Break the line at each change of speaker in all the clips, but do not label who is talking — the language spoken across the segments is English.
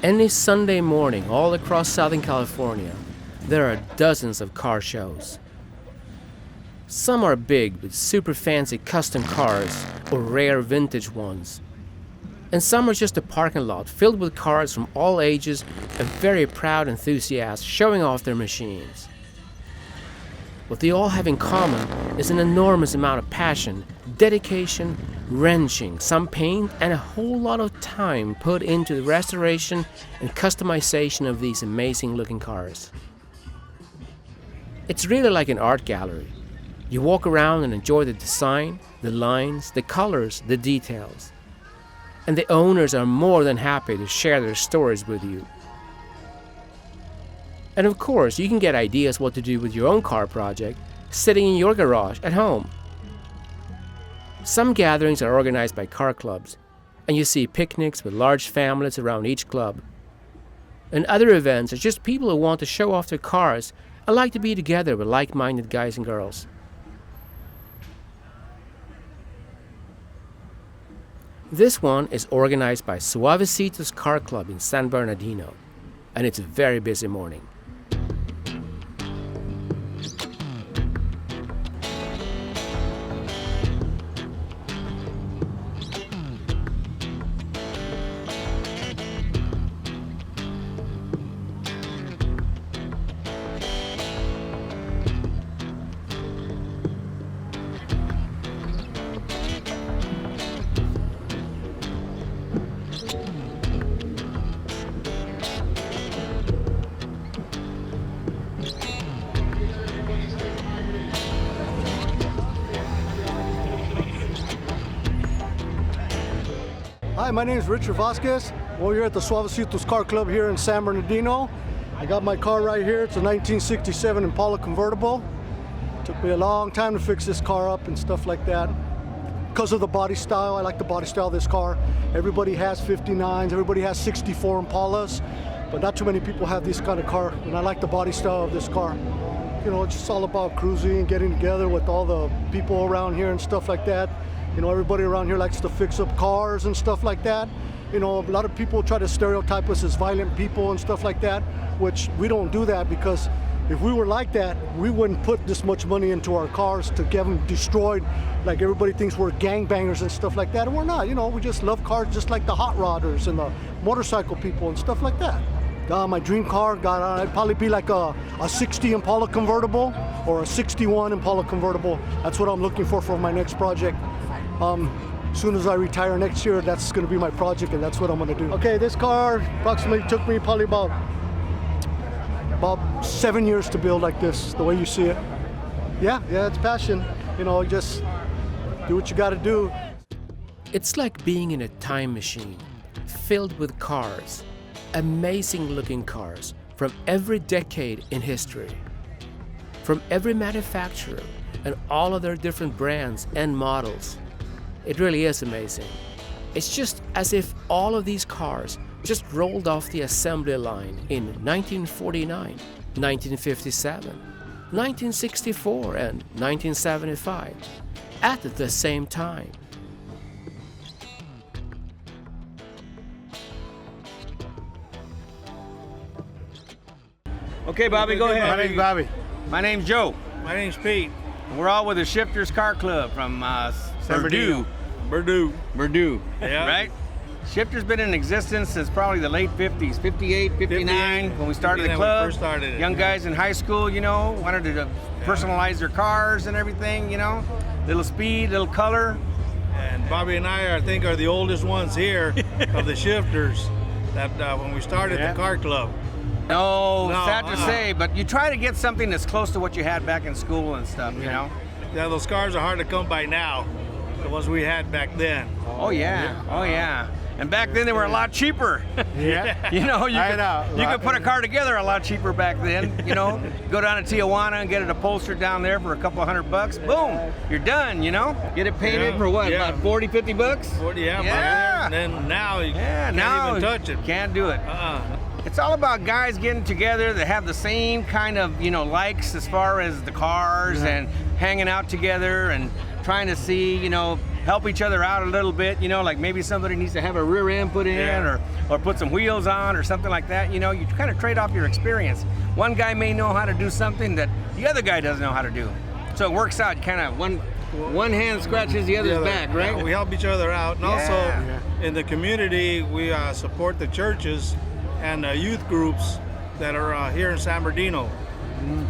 Any Sunday morning all across Southern California, there are dozens of car shows. Some are big with super fancy custom cars or rare vintage ones. And some are just a parking lot filled with cars from all ages and very proud enthusiasts showing off their machines. What they all have in common is an enormous amount of passion, dedication, wrenching, some paint, and a whole lot of time put into the restoration and customization of these amazing looking cars. It's really like an art gallery. You walk around and enjoy the design, the lines, the colors, the details. And the owners are more than happy to share their stories with you. And of course, you can get ideas what to do with your own car project sitting in your garage at home. Some gatherings are organized by car clubs, and you see picnics with large families around each club. And other events are just people who want to show off their cars and like to be together with like-minded guys and girls. This one is organized by Suavecitos Car Club in San Bernardino, and it's a very busy morning.
Hi, my name is Richard Vasquez. We're here at the Suavecitos Car Club here in San Bernardino. I got my car right here. It's a 1967 Impala convertible. Took me a long time to fix this car up and stuff like that. Because of the body style, I like the body style of this car. Everybody has 59s, everybody has 64 Impalas, but not too many people have this kind of car, and I like the body style of this car. You know, it's just all about cruising, getting together with all the people around here and stuff like that. You know, everybody around here likes to fix up cars and stuff like that. You know, a lot of people try to stereotype us as violent people and stuff like that, which we don't do that, because if we were like that, we wouldn't put this much money into our cars to get them destroyed. Like everybody thinks we're gangbangers and stuff like that, and we're not. You know, we just love cars just like the hot rodders and the motorcycle people and stuff like that. My dream car, it'd probably be like a 60 Impala convertible or a 61 Impala convertible. That's what I'm looking for my next project. As soon as I retire next year, that's going to be my project, and that's what I'm going to do. Okay, this car approximately took me probably about 7 years to build like this, the way you see it. Yeah, it's passion. You know, just do what you got to do.
It's like being in a time machine filled with cars, amazing looking cars from every decade in history, from every manufacturer and all of their different brands and models. It really is amazing. It's just as if all of these cars just rolled off the assembly line in 1949, 1957, 1964 and 1975 at the same time.
Okay, Bobby, go ahead.
My name's Bobby.
My name's Joe.
My name's Pete.
We're all with the Shifters Car Club from San Bernardino.
Purdue. Yeah.
Right? Shifters been in existence since probably the late 50s, 58, 59, when we started the club.
When we first started it.
Young guys in high school, you know, wanted to personalize their cars and everything, you know. Little speed, little color.
And Bobby and I think, are the oldest ones here of the Shifters that when we started the car club.
No, sad to say, but you try to get something that's close to what you had back in school and stuff, you know.
Yeah, those cars are hard to come by now, the ones we had back then.
Oh yeah. And back then they were a lot cheaper.
Yeah.
You know, you could put a car together a lot cheaper back then. You know, go down to Tijuana and get it upholstered down there for a couple $100. Boom, you're done. You know, get it painted for what? About 40, 50 bucks.
40, yeah. And then now you can't even touch it.
Can't do it. It's all about guys getting together that have the same kind of, you know, likes as far as the cars and hanging out together and trying to see, you know, help each other out a little bit, you know, like maybe somebody needs to have a rear end put in or put some wheels on or something like that. You know, you kind of trade off your experience. One guy may know how to do something that the other guy doesn't know how to do. So it works out kind of one hand scratches the other's back, right?
Yeah, we help each other out. And also in the community, we support the churches and youth groups that are here in San Bernardino.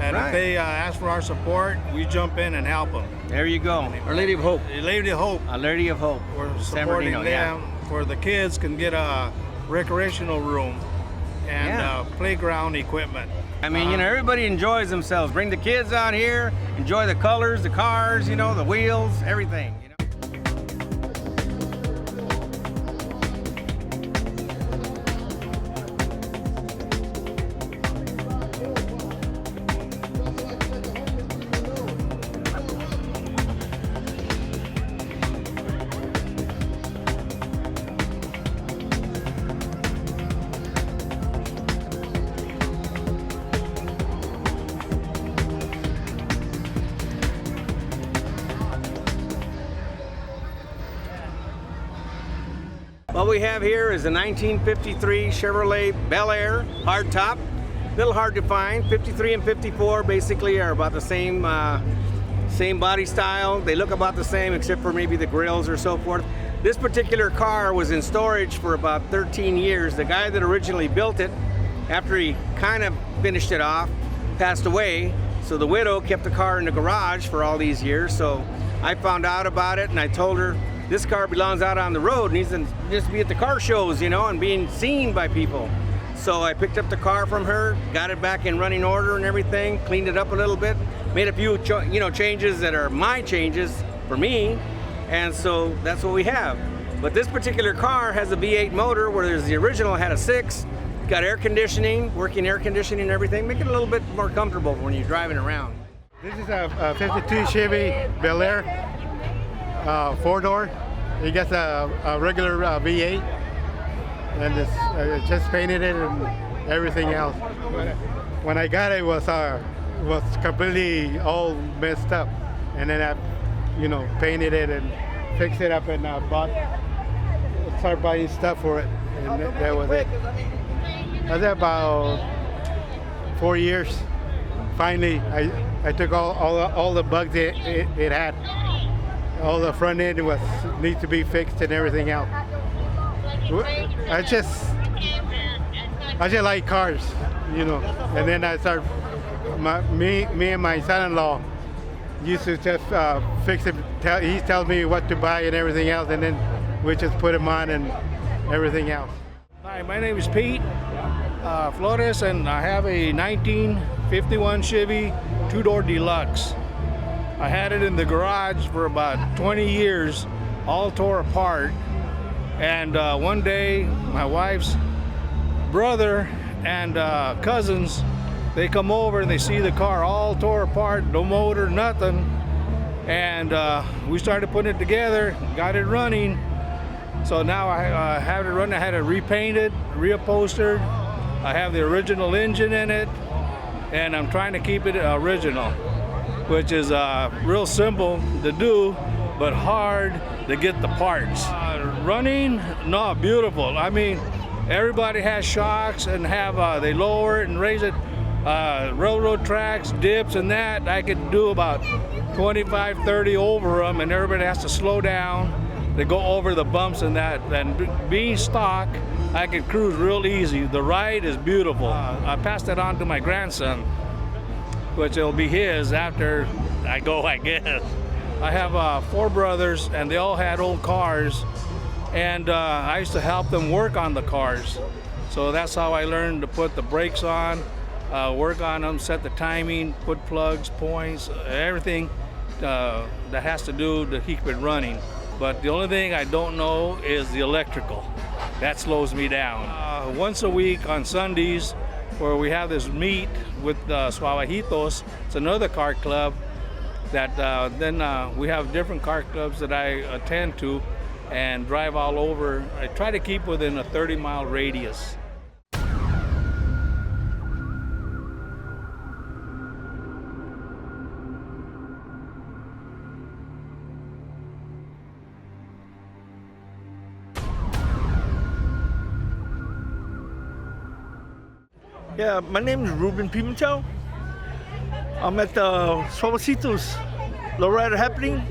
And if they ask for our support, we jump in and help them.
There you go. Our Lady of Hope.
Lady of Hope.
Our Lady of Hope.
We're
San
supporting
Bernardino,
them for the kids can get a recreational room and playground equipment.
I mean, you know, everybody enjoys themselves. Bring the kids out here, enjoy the colors, the cars, you know, the wheels, everything. You know? What we have here is a 1953 Chevrolet Bel Air hardtop. A little hard to find. 53 and 54 basically are about the same body style. They look about the same except for maybe the grills or so forth. This particular car was in storage for about 13 years. The guy that originally built it, after he kind of finished it off, passed away. So the widow kept the car in the garage for all these years. So I found out about it and I told her, this car belongs out on the road, needs to just be at the car shows, you know, and being seen by people. So I picked up the car from her, got it back in running order and everything, cleaned it up a little bit, made a few changes that are my changes for me, and so that's what we have. But this particular car has a V8 motor, whereas the original had a 6, got air conditioning, working air conditioning and everything, make it a little bit more comfortable when you're driving around.
This is a 52 Chevy Bel Air. 4-door. It gets a regular V8, and it's just painted it and everything else. When I got it, it was completely all messed up, and then I, painted it and fixed it up and started buying stuff for it, and that was it. I was there about 4 years. Finally, I took all the bugs it had. All the front end needs to be fixed and everything else. I just like cars, And then I started. Me and my son-in-law used to just fix it. He tells me what to buy and everything else, and then we just put them on and everything else.
Hi, my name is Pete Flores, and I have a 1951 Chevy 2-door deluxe. I had it in the garage for about 20 years, all tore apart. And one day, my wife's brother and cousins, they come over and they see the car all tore apart, no motor, nothing. And we started putting it together, got it running. So now I have it running. I had it repainted, reupholstered. I have the original engine in it, and I'm trying to keep it original, which is real simple to do, but hard to get the parts. Running, no, beautiful. I mean, everybody has shocks and they lower it and raise it. Railroad tracks, dips and that, I could do about 25, 30 over them, and everybody has to slow down. They go over the bumps and that. And being stock, I can cruise real easy. The ride is beautiful. I passed it on to my grandson, which will be his after I go, I guess. I have 4 brothers, and they all had old cars, and I used to help them work on the cars. So that's how I learned to put the brakes on, work on them, set the timing, put plugs, points, everything that has to do to keep it running. But the only thing I don't know is the electrical. That slows me down. Once a week on Sundays, where we have this meet with Suavecitos, it's another car club that then we have different car clubs that I attend to and drive all over. I try to keep within a 30-mile radius.
Yeah, my name is Ruben Pimentel. I'm at the Suavecitos Lowrider happening.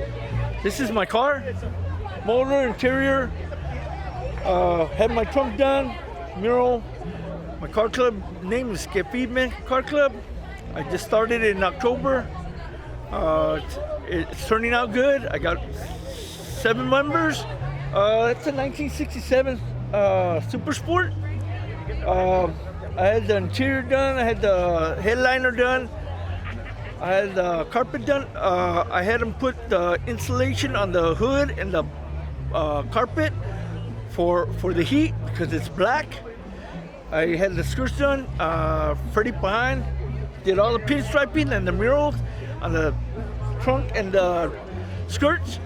This is my car, motor, interior. Had my trunk done, mural. My car club name is Skip Feedman Car Club. I just started in October. It's turning out good. I got 7 members. It's a 1967 Super Sport. I had the interior done. I had the headliner done. I had the carpet done. I had them put the insulation on the hood and the carpet for the heat because it's black. I had the skirts done. Freddie behind did all the pinstriping and the murals on the trunk and the skirts.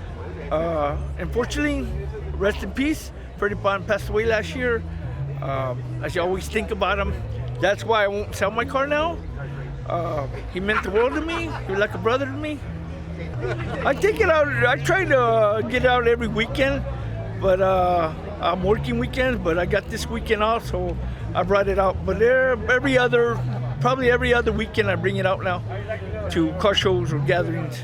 Unfortunately, rest in peace. Freddie Bond passed away last year. I should always think about him. That's why I won't sell my car now. He meant the world to me. He was like a brother to me. I take it out. I try to get out every weekend, but I'm working weekends. But I got this weekend off, so I brought it out. But probably every other weekend, I bring it out now to car shows or gatherings.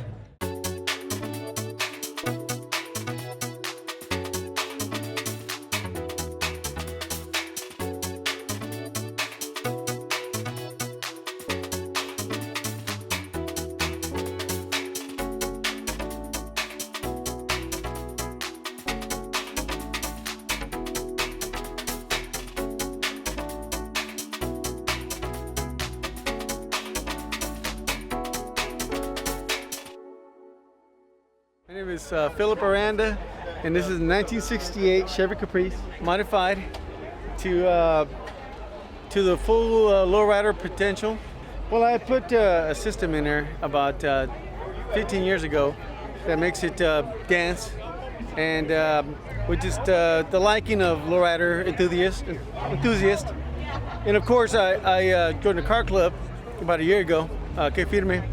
My name is Philip Aranda, and this is a 1968 Chevy Caprice, modified to the full lowrider potential. Well, I put a system in there about 15 years ago that makes it dance, and with just the liking of lowrider enthusiast. And of course, I joined a car club about a year ago, Que Firme.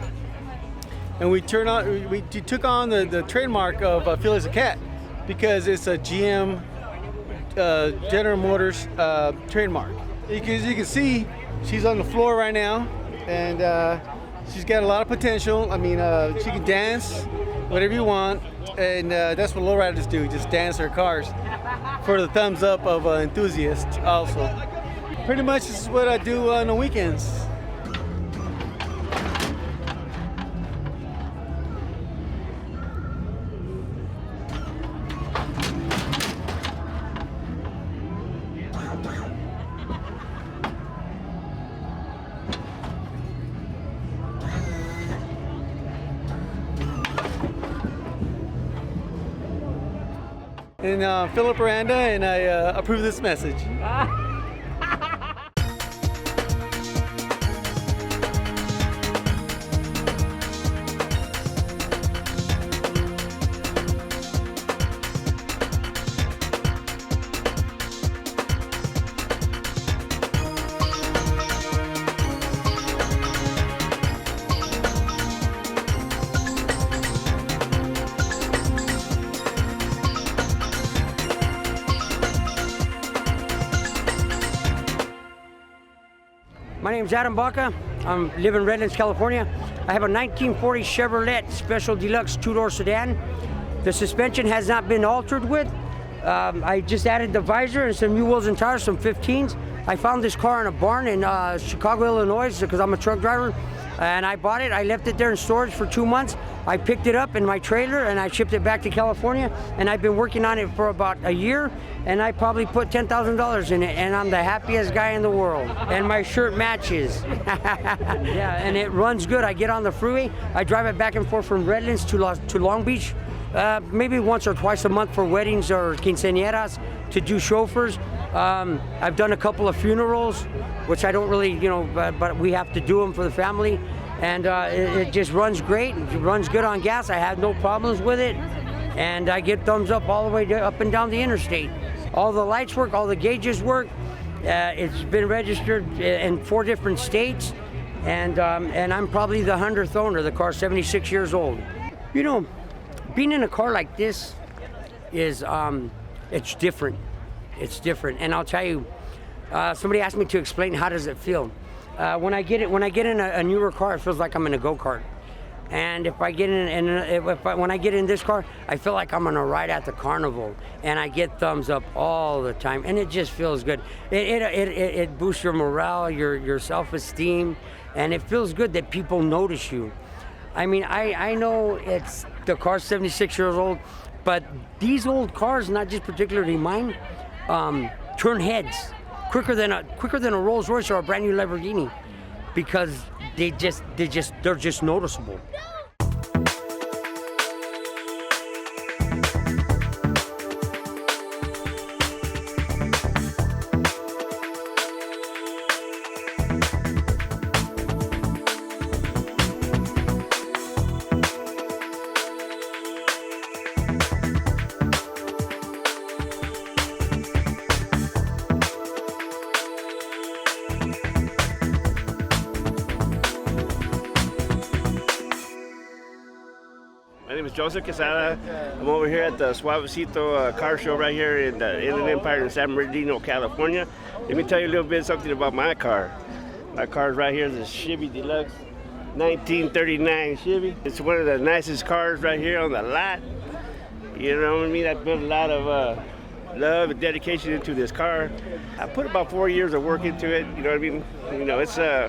And we took on the trademark of Feel as a Cat because it's a GM General Motors trademark. As you can see, she's on the floor right now, and she's got a lot of potential. I mean, she can dance, whatever you want, and that's what lowriders do, just dance their cars for the thumbs up of enthusiasts also. Pretty much this is what I do on the weekends. And Philip Aranda, and I approve this message.
My name's Adam Baca. I live in Redlands, California. I have a 1940 Chevrolet Special Deluxe 2-door sedan. The suspension has not been altered with. I just added the visor and some new wheels and tires, some 15s. I found this car in a barn in Chicago, Illinois, because I'm a truck driver. And I bought it. I left it there in storage for 2 months. I picked it up in my trailer and I shipped it back to California. And I've been working on it for about a year. And I probably put $10,000 in it. And I'm the happiest guy in the world. And my shirt matches. Yeah, and it runs good. I get on the freeway. I drive it back and forth from Redlands to Long Beach. Maybe once or twice a month for weddings or quinceañeras to do chauffeurs. I've done a couple of funerals, which I don't really, but we have to do them for the family. And it just runs great. It runs good on gas. I have no problems with it. And I get thumbs up all the way up and down the interstate. All the lights work, all the gauges work. It's been registered in 4 different states. And I'm probably the 100th owner. The car's 76 years old. Being in a car like this is, it's different. It's different. And I'll tell you, somebody asked me to explain how does it feel. When I get in a newer car, it feels like I'm in a go-kart. And if I get when I get in this car, I feel like I'm on a ride at the carnival, and I get thumbs up all the time, and it just feels good. It boosts your morale, your self-esteem, and it feels good that people notice you. I mean, I know the car's 76 years old, but these old cars, not just particularly mine, turn heads quicker than a Rolls Royce or a brand new Lamborghini, because they're just noticeable.
My name is Joseph Quesada. I'm over here at the Suavecito car show right here in the Inland Empire in San Bernardino, California. Let me tell you a little bit something about my car. My car is right here, the Chevy Deluxe 1939 Chevy. It's one of the nicest cars right here on the lot. You know what I mean? I put a lot of love and dedication into this car. I put about 4 years of work into it. You know what I mean? You know, it's a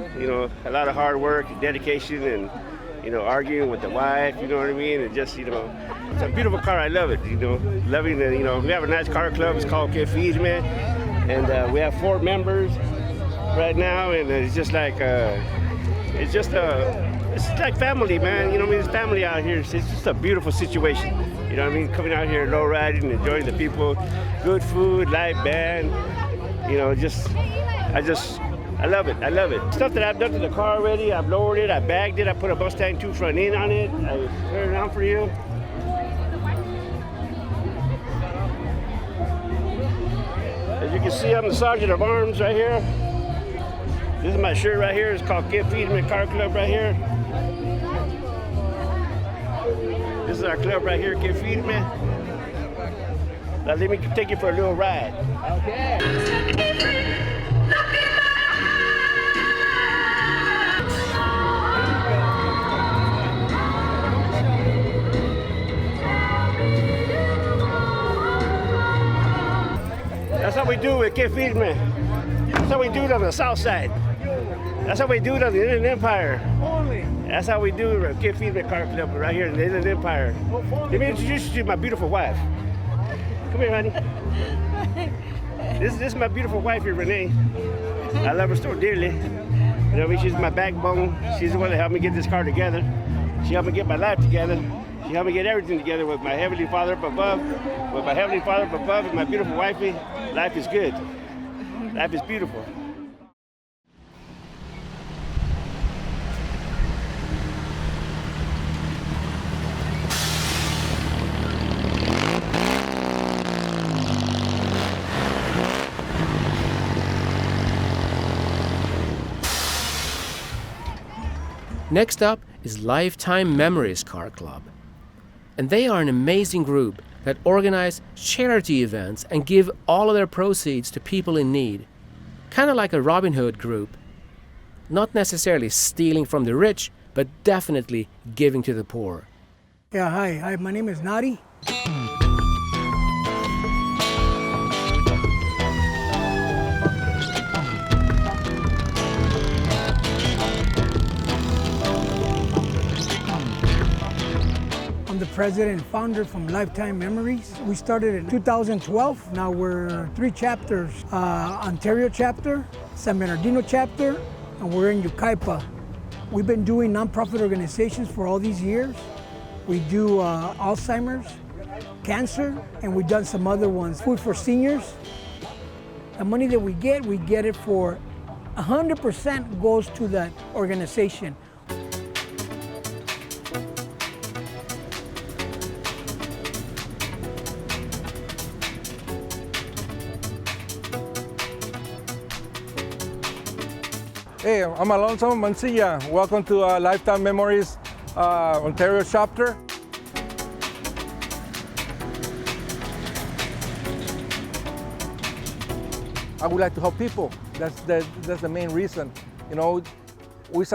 lot of hard work, dedication, and arguing with the wife, you know what I mean? And just, it's a beautiful car. I love it, loving the, we have a nice car club. It's called Chevys, man. And we have 4 members right now. And it's just like, it's like family, man. You know what I mean? It's family out here. It's just a beautiful situation. You know what I mean? Coming out here, low riding, enjoying the people, good food, live band, I love it. I love it. Stuff that I've done to the car already, I've lowered it, I bagged it, I put a Mustang 2 front end on it. I turn it around for you. As you can see, I'm the Sergeant of Arms right here. This is my shirt right here. It's called Get Feedman Car Club right here. This is our club right here, Get Feedman. Now let me take you for a little ride. Okay. That's how we do it, Kid Feedman. That's how we do it on the south side. That's how we do it on the Inland Empire. That's how we do it, Kid Feedman Car Club right here in the Inland Empire. Let me introduce you to my beautiful wife. Come here, honey. This is my beautiful wife here, Renee. I love her so dearly. She's my backbone. She's the one that helped me get this car together. She helped me get my life together. She helped me get everything together with my Heavenly Father up above. With my Heavenly Father up above and my beautiful wifey, life is good. Life is beautiful.
Next up is Lifetime Memories Car Club. And they are an amazing group that organize charity events and give all of their proceeds to people in need. Kind of like a Robin Hood group. Not necessarily stealing from the rich, but definitely giving to the poor.
Yeah, hi, my name is Nadi. I'm the president and founder from Lifetime Memories. We started in 2012. Now we're 3 chapters, Ontario chapter, San Bernardino chapter, and we're in Yucaipa. We've been doing nonprofit organizations for all these years. We do Alzheimer's, cancer, and we've done some other ones. Food for seniors. The money that we get it for 100% goes to that organization.
Hey, I'm Alonso Mancilla. Welcome to Lifetime Memories Ontario chapter. I would like to help people. That's the main reason. You know, we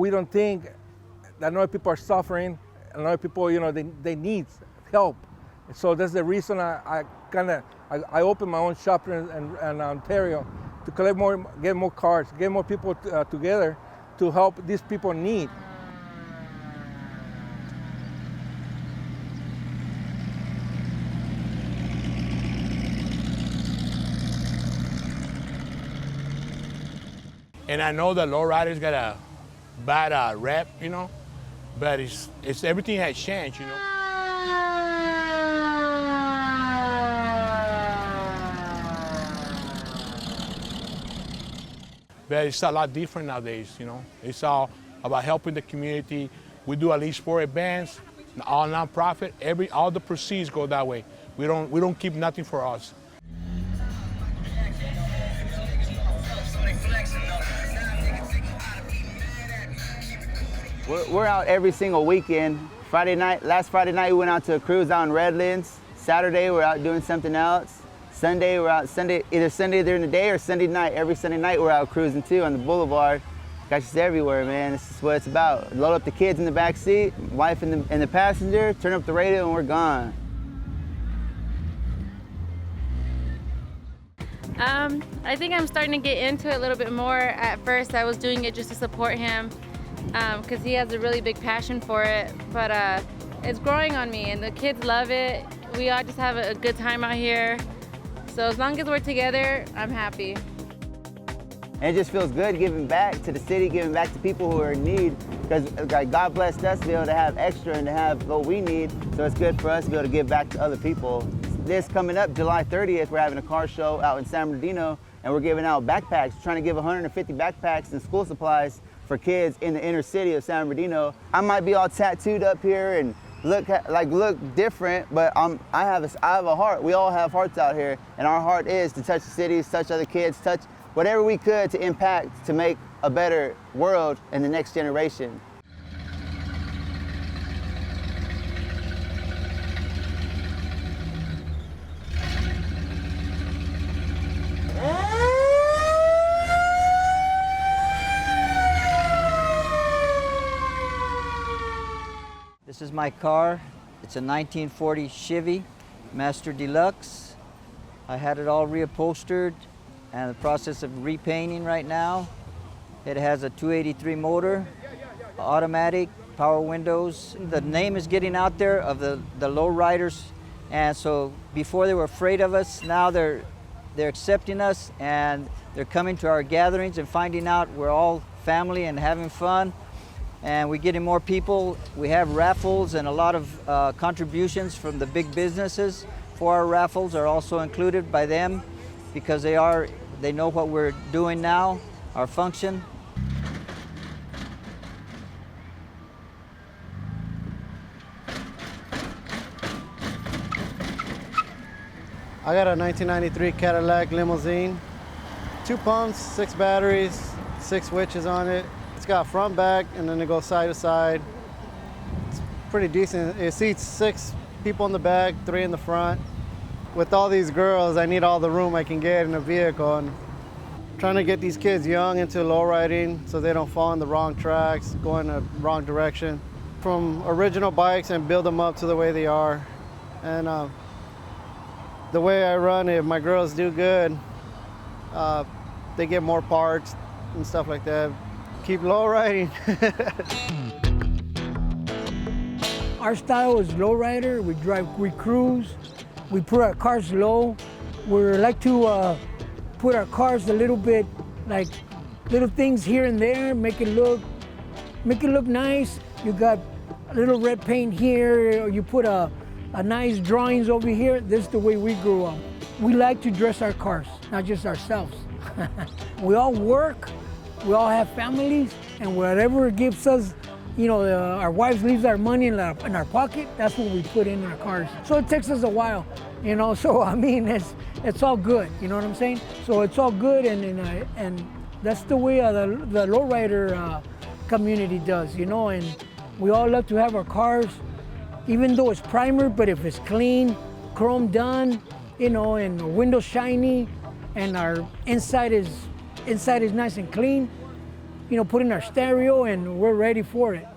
don't think that other people are suffering and other people, you know, they need help. So that's the reason I opened my own shop in Ontario to get more cars, get more people together to help these people in need.
And I know the Lowriders got a bad rep, you know, but it's everything has changed, you know. But it's a lot different nowadays, you know. It's all about helping the community. We do at least 4 events, all nonprofit. All the proceeds go that way. We don't keep nothing for us.
We're out every single weekend. Last Friday night, we went out to a cruise out in Redlands. Saturday, we're out doing something else. Sunday, we're out either Sunday during the day or Sunday night. Every Sunday night, we're out cruising too on the boulevard. Got us everywhere, man. This is what it's about. Load up the kids in the back seat, wife in the passenger, turn up the radio, and we're gone.
I think I'm starting to get into it a little bit more. At first, I was doing it just to support him because he has a really big passion for it. But it's growing on me, and the kids love it. We all just have a good time out here. So as long as we're together, I'm happy.
And it just feels good giving back to the city, giving back to people who are in need. Because God blessed us to be able to have extra and to have what we need. So it's good for us to be able to give back to other people. This coming up, July 30th, we're having a car show out in San Bernardino, and we're giving out backpacks. We're trying to give 150 backpacks and school supplies for kids in the inner city of San Bernardino. I might be all tattooed up here and look different, but I have a heart. We all have hearts out here, and our heart is to touch the cities, touch other kids, touch whatever we could to impact, to make a better world in the next generation.
This is my car. It's a 1940 Chevy Master Deluxe. I had it all reupholstered and in the process of repainting right now. It has a 283 motor, automatic, power windows. The name is getting out there of the Lowriders, and so before they were afraid of us, now they're accepting us and they're coming to our gatherings and finding out we're all family and having fun. And we're getting more people. We have raffles, and a lot of contributions from the big businesses for our raffles are also included by them because they know what we're doing now, our function.
I got a 1993 Cadillac limousine, 2 pumps, 6 batteries, 6 switches on it. It's got front, back, and then it goes side to side. It's pretty decent. It seats 6 people in the back, 3 in the front. With all these girls, I need all the room I can get in a vehicle. And trying to get these kids young into lowriding so they don't fall in the wrong tracks, go in the wrong direction. From original bikes and build them up to the way they are. And the way I run, if my girls do good, they get more parts and stuff like that. Keep lowriding.
Our style is lowrider. We cruise. We put our cars low. We like to put our cars a little bit, like little things here and there, make it look nice. You got a little red paint here, or you put a nice drawings over here. This is the way we grew up. We like to dress our cars, not just ourselves. We all work. We all have families, and whatever gives us, our wives leaves our money in our pocket, that's what we put in our cars. So it takes us a while, so I mean, it's all good, you know what I'm saying? So it's all good, and that's the way the lowrider community does, and we all love to have our cars, even though it's primer, but if it's clean, chrome done, and the windows shiny, and our inside is Inside is nice and clean. You know, put in our stereo and we're ready for it.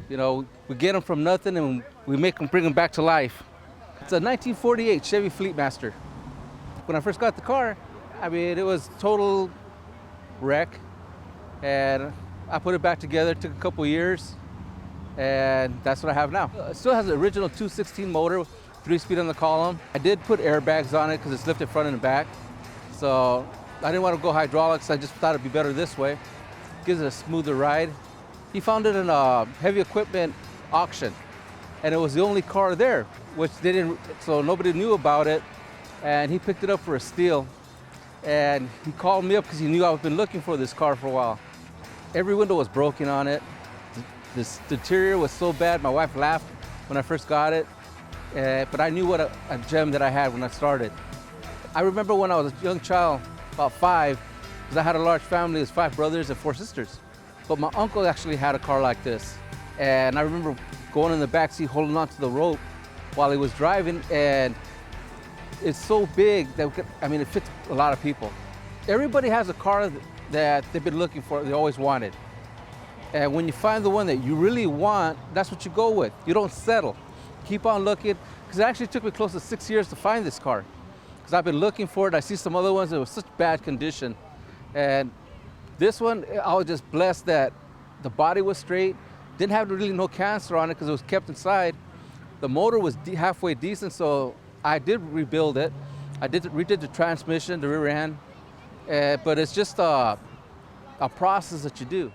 You know, we get them from nothing and we make them, bring them back to life. It's a 1948 Chevy Fleetmaster. When I first got the car, I mean, it was total wreck. And I put it back together, it took a couple years, and that's what I have now. It still has the original 216 motor, 3-speed on the column. I did put airbags on it because it's lifted front and back. So I didn't want to go hydraulics, I just thought it'd be better this way. Gives it a smoother ride. He found it in a heavy equipment auction, and it was the only car there, which they didn't, so nobody knew about it, and he picked it up for a steal. And he called me up because he knew I've been looking for this car for a while. Every window was broken on it. The interior was so bad, my wife laughed when I first got it, but I knew what a gem that I had when I started. I remember when I was a young child, about 5, because I had a large family, there's 5 brothers and 4 sisters. But my uncle actually had a car like this. And I remember going in the backseat, holding onto the rope while he was driving, and it's so big that, it fits a lot of people. Everybody has a car that they've been looking for, they always wanted. And when you find the one that you really want, that's what you go with. You don't settle. Keep on looking, because it actually took me close to 6 years to find this car. Because I've been looking for it, I see some other ones that were such bad condition. And this one, I was just blessed that the body was straight, didn't have really no cancer on it because it was kept inside. The motor was halfway decent, so I did rebuild it. I redid the transmission, the rear end, but it's just a process that you do.